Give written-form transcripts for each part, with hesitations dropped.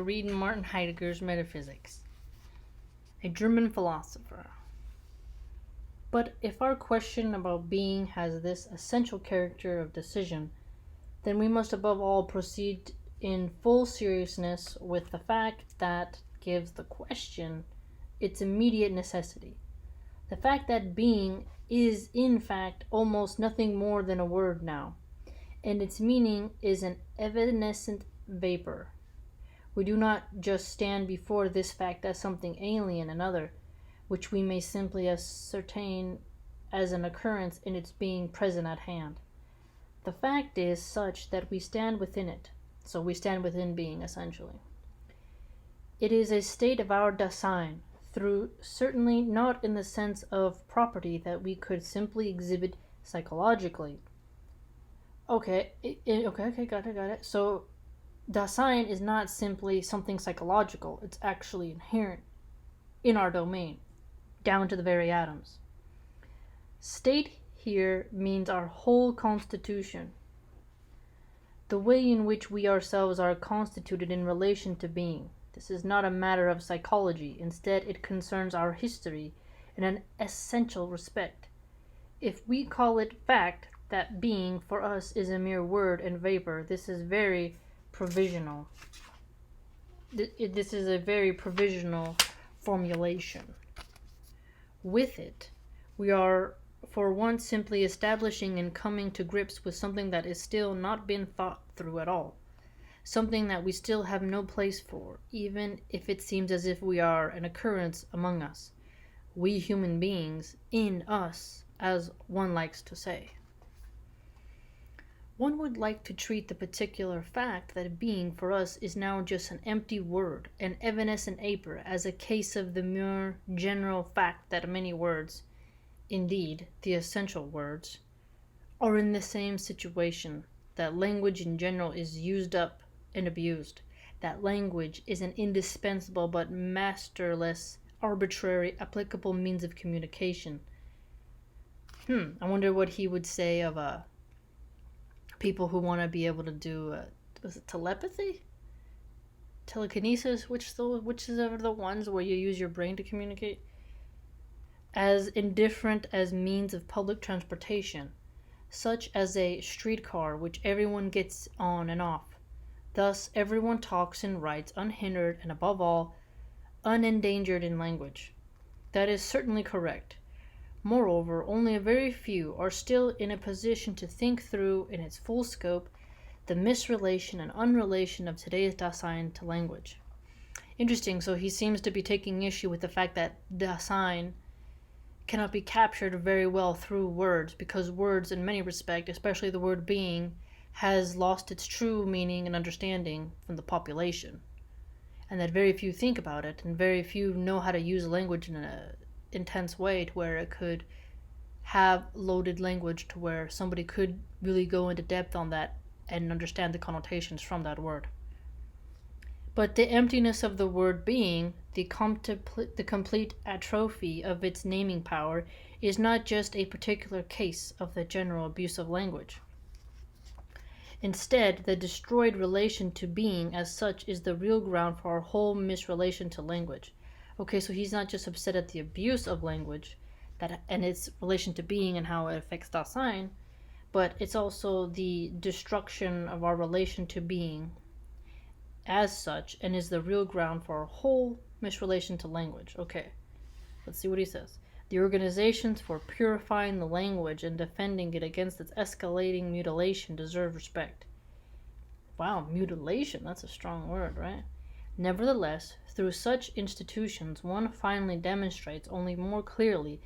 we're reading Martin Heidegger's Metaphysics, a German philosopher. But if our question about being has this essential character of decision, then we must above all proceed in full seriousness with the fact that gives the question its immediate necessity. The fact that being is in fact almost nothing more than a word now, and its meaning is an evanescent vapor. We do not just stand before this fact as something alien and other, which we may simply ascertain as an occurrence in its being present at hand. The fact is such that we stand within it, so we stand within being essentially. It is a state of our Dasein, through certainly not in the sense of property that we could simply exhibit psychologically. Okay, got it. So Dasein is not simply something psychological, it's actually inherent in our domain, down to the very atoms. State here means our whole constitution, the way in which we ourselves are constituted in relation to being. This is not a matter of psychology. Instead, it concerns our history in an essential respect. If we call it fact that being for us is a mere word and vapor, this is very provisional. This is a very provisional formulation. With it, we are for once simply establishing and coming to grips with something that is still not been thought through at all. Something that we still have no place for, even if it seems as if we are an occurrence among us. We human beings, in us, as one likes to say. One would like to treat the particular fact that being for us is now just an empty word, an evanescent vapor, as a case of the mere general fact that many words, indeed the essential words, are in the same situation, that language in general is used up and abused, that language is an indispensable but masterless, arbitrary, applicable means of communication. I wonder what he would say of people who want to be able to do was it telepathy, telekinesis, which is of the ones where you use your brain to communicate, as indifferent as means of public transportation, such as a streetcar which everyone gets on and off. Thus everyone talks and writes unhindered and above all unendangered in language. That is certainly correct. Moreover, only a very few are still in a position to think through in its full scope the misrelation and unrelation of today's Dasein to language. Interesting, so he seems to be taking issue with the fact that Dasein cannot be captured very well through words, because words in many respects, especially the word being, has lost its true meaning and understanding from the population, and that very few think about it, and very few know how to use language in an intense way to where it could have loaded language to where somebody could really go into depth on that and understand the connotations from that word. But the emptiness of the word being, the complete atrophy of its naming power, is not just a particular case of the general abuse of language. Instead, the destroyed relation to being as such is the real ground for our whole misrelation to language. Okay, so he's not just upset at the abuse of language and its relation to being and how it affects Dasein, but it's also the destruction of our relation to being as such, and is the real ground for our whole misrelation to language. Okay, let's see what he says. The organizations for purifying the language and defending it against its escalating mutilation deserve respect. Wow, mutilation, that's a strong word, right? Nevertheless, through such institutions, one finally demonstrates only more clearly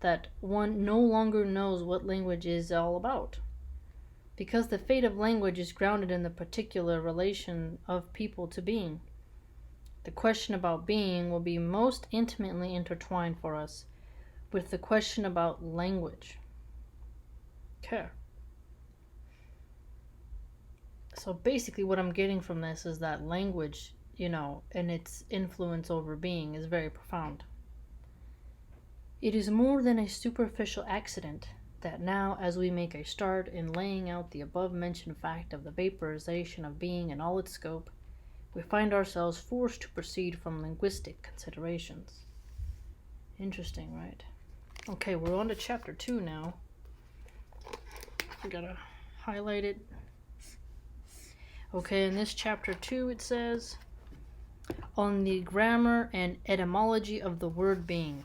that one no longer knows what language is all about. Because the fate of language is grounded in the particular relation of people to being. The question about being will be most intimately intertwined for us with the question about language. Okay. So basically what I'm getting from this is that language, and its influence over being is very profound. It is more than a superficial accident that now, as we make a start in laying out the above-mentioned fact of the vaporization of being in all its scope, we find ourselves forced to proceed from linguistic considerations. Interesting, right? Okay, we're on to chapter 2 now. I gotta highlight it. Okay, in this chapter 2 it says, on the grammar and etymology of the word being.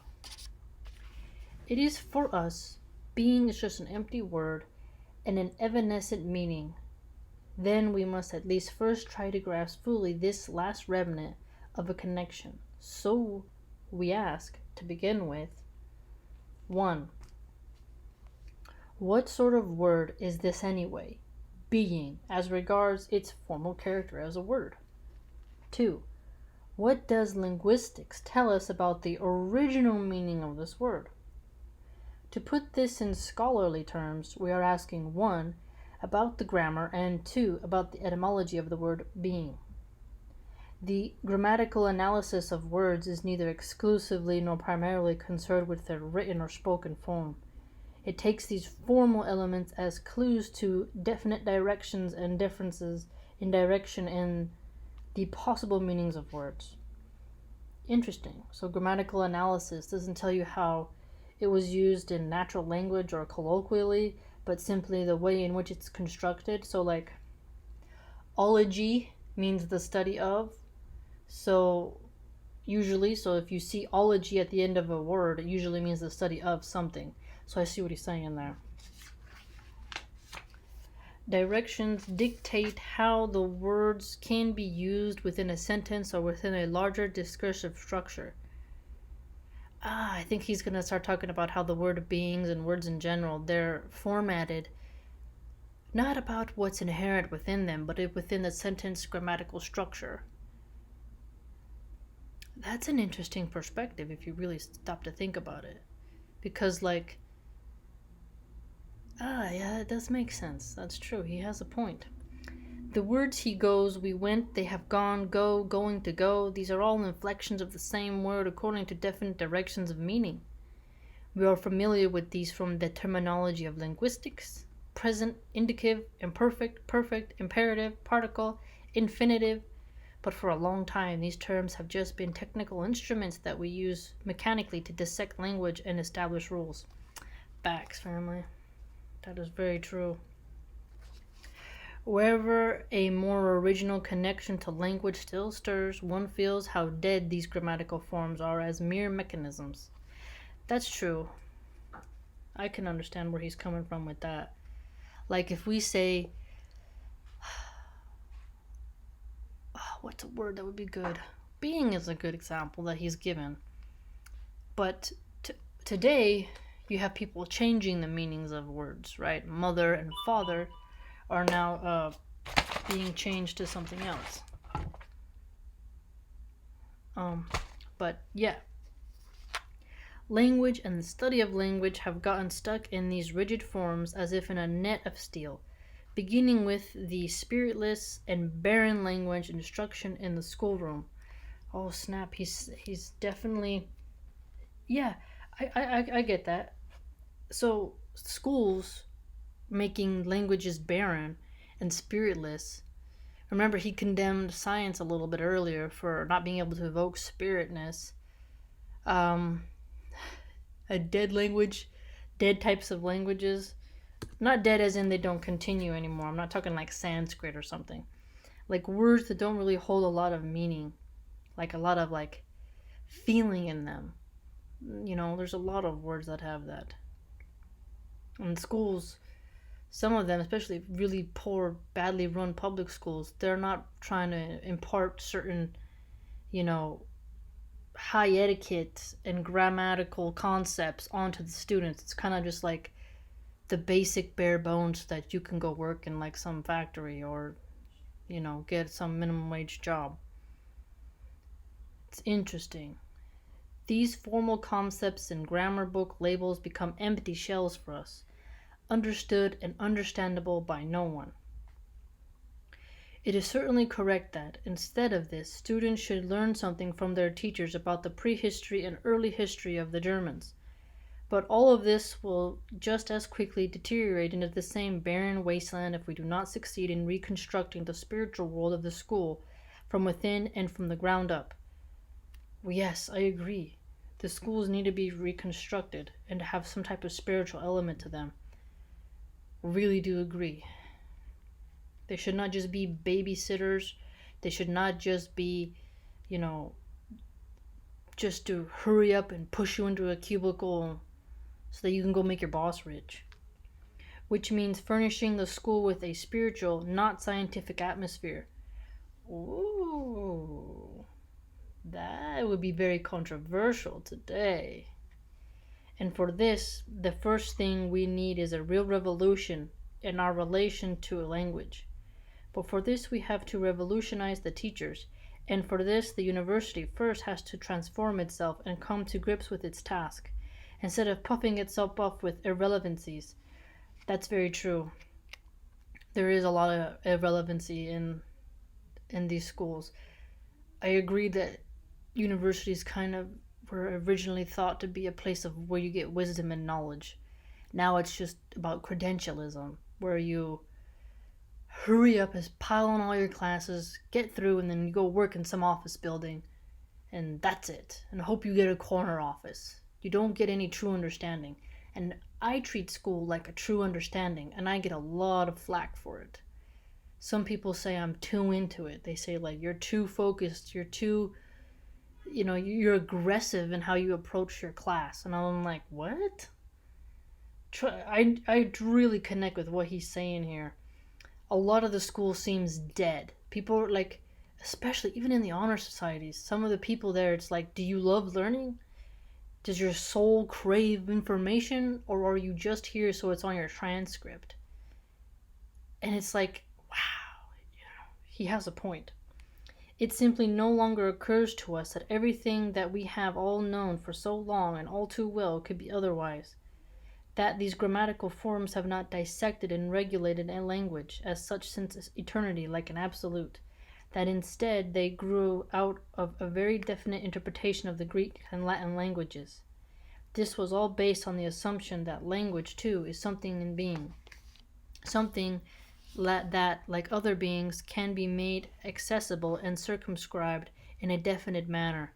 It is for us, being is just an empty word and an evanescent meaning. Then we must at least first try to grasp fully this last remnant of a connection. So we ask, to begin with, 1. What sort of word is this anyway? Being, as regards its formal character as a word. 2. What does linguistics tell us about the original meaning of this word? To put this in scholarly terms, we are asking 1. About the grammar, and 2. About the etymology of the word being. The grammatical analysis of words is neither exclusively nor primarily concerned with their written or spoken form. It takes these formal elements as clues to definite directions and differences in direction in the possible meanings of words. Interesting. So grammatical analysis doesn't tell you how it was used in natural language or colloquially, but simply the way in which it's constructed. So like, ology means the study of. So if you see ology at the end of a word, it usually means the study of something. So I see what he's saying there. Directions dictate how the words can be used within a sentence or within a larger discursive structure. I think he's going to start talking about how the word beings and words in general, they're formatted not about what's inherent within them, but within the sentence grammatical structure. That's an interesting perspective if you really stop to think about it. Because yeah, it does make sense. That's true. He has a point. The words he goes, we went, they have gone, go, going to go, these are all inflections of the same word according to definite directions of meaning. We are familiar with these from the terminology of linguistics: present, indicative, imperfect, perfect, imperative, particle, infinitive. But for a long time, these terms have just been technical instruments that we use mechanically to dissect language and establish rules. Facts, family. That is very true. Wherever a more original connection to language still stirs, one feels how dead these grammatical forms are as mere mechanisms. That's true. I can understand where he's coming from with that. Like if we say, what's a word that would be good? Being is a good example that he's given. But today, you have people changing the meanings of words, right? Mother and father are now being changed to something else. But yeah, language and the study of language have gotten stuck in these rigid forms as if in a net of steel, beginning with the spiritless and barren language instruction in the schoolroom. Oh snap, he's definitely, yeah, I get that. So schools making languages barren and spiritless. Remember, he condemned science a little bit earlier for not being able to evoke spiritness. A dead language, dead types of languages, not dead as in they don't continue anymore. I'm not talking like Sanskrit or something. Like words that don't really hold a lot of meaning, like a lot of like feeling in them. You know, there's a lot of words that have that. In schools, some of them, especially really poor, badly run public schools, they're not trying to impart certain, high etiquette and grammatical concepts onto the students. It's kind of just like the basic bare bones that you can go work in like some factory or, get some minimum wage job. It's interesting. These formal concepts and grammar book labels become empty shells for us, understood and understandable by no one. It is certainly correct that, instead of this, students should learn something from their teachers about the prehistory and early history of the Germans. But all of this will just as quickly deteriorate into the same barren wasteland if we do not succeed in reconstructing the spiritual world of the school from within and from the ground up. Well, yes, I agree. The schools need to be reconstructed and to have some type of spiritual element to them. Really do agree. They should not just be babysitters. They should not just be, just to hurry up and push you into a cubicle so that you can go make your boss rich. Which means furnishing the school with a spiritual, not scientific atmosphere. Ooh, that would be very controversial today. And for this, the first thing we need is a real revolution in our relation to a language. But for this, we have to revolutionize the teachers. And for this, the university first has to transform itself and come to grips with its task, instead of puffing itself up with irrelevancies. That's very true. There is a lot of irrelevancy in these schools. I agree that universities kind of were originally thought to be a place of where you get wisdom and knowledge. Now it's just about credentialism, where you hurry up, pile on all your classes, get through, and then you go work in some office building, and that's it. And hope you get a corner office. You don't get any true understanding. And I treat school like a true understanding, and I get a lot of flack for it. Some people say I'm too into it. They say, like, you're too focused, you're too, you're aggressive in how you approach your class. And I'm like, what? I really connect with what he's saying here. A lot of the school seems dead. People are like, especially even in the honor societies, some of the people there, it's like, do you love learning? Does your soul crave information, or are you just here so it's on your transcript? And it's like, wow, he has a point. It simply no longer occurs to us that everything that we have all known for so long and all too well could be otherwise. That these grammatical forms have not dissected and regulated a language as such since eternity like an absolute. That instead they grew out of a very definite interpretation of the Greek and Latin languages. This was all based on the assumption that language, too, is something in being. Something that, like other beings, can be made accessible and circumscribed in a definite manner.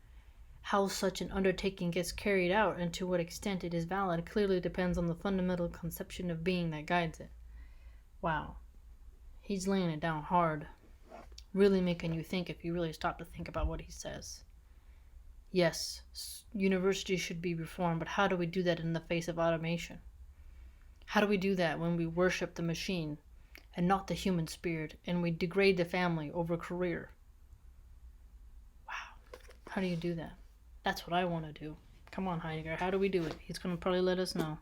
How such an undertaking gets carried out and to what extent it is valid clearly depends on the fundamental conception of being that guides it. Wow. He's laying it down hard. Really making you think if you really stop to think about what he says. Yes, universities should be reformed, but how do we do that in the face of automation? How do we do that when we worship the machine and not the human spirit, and we degrade the family over career? Wow. How do you do that? That's what I want to do. Come on, Heidegger, how do we do it? He's going to probably let us know.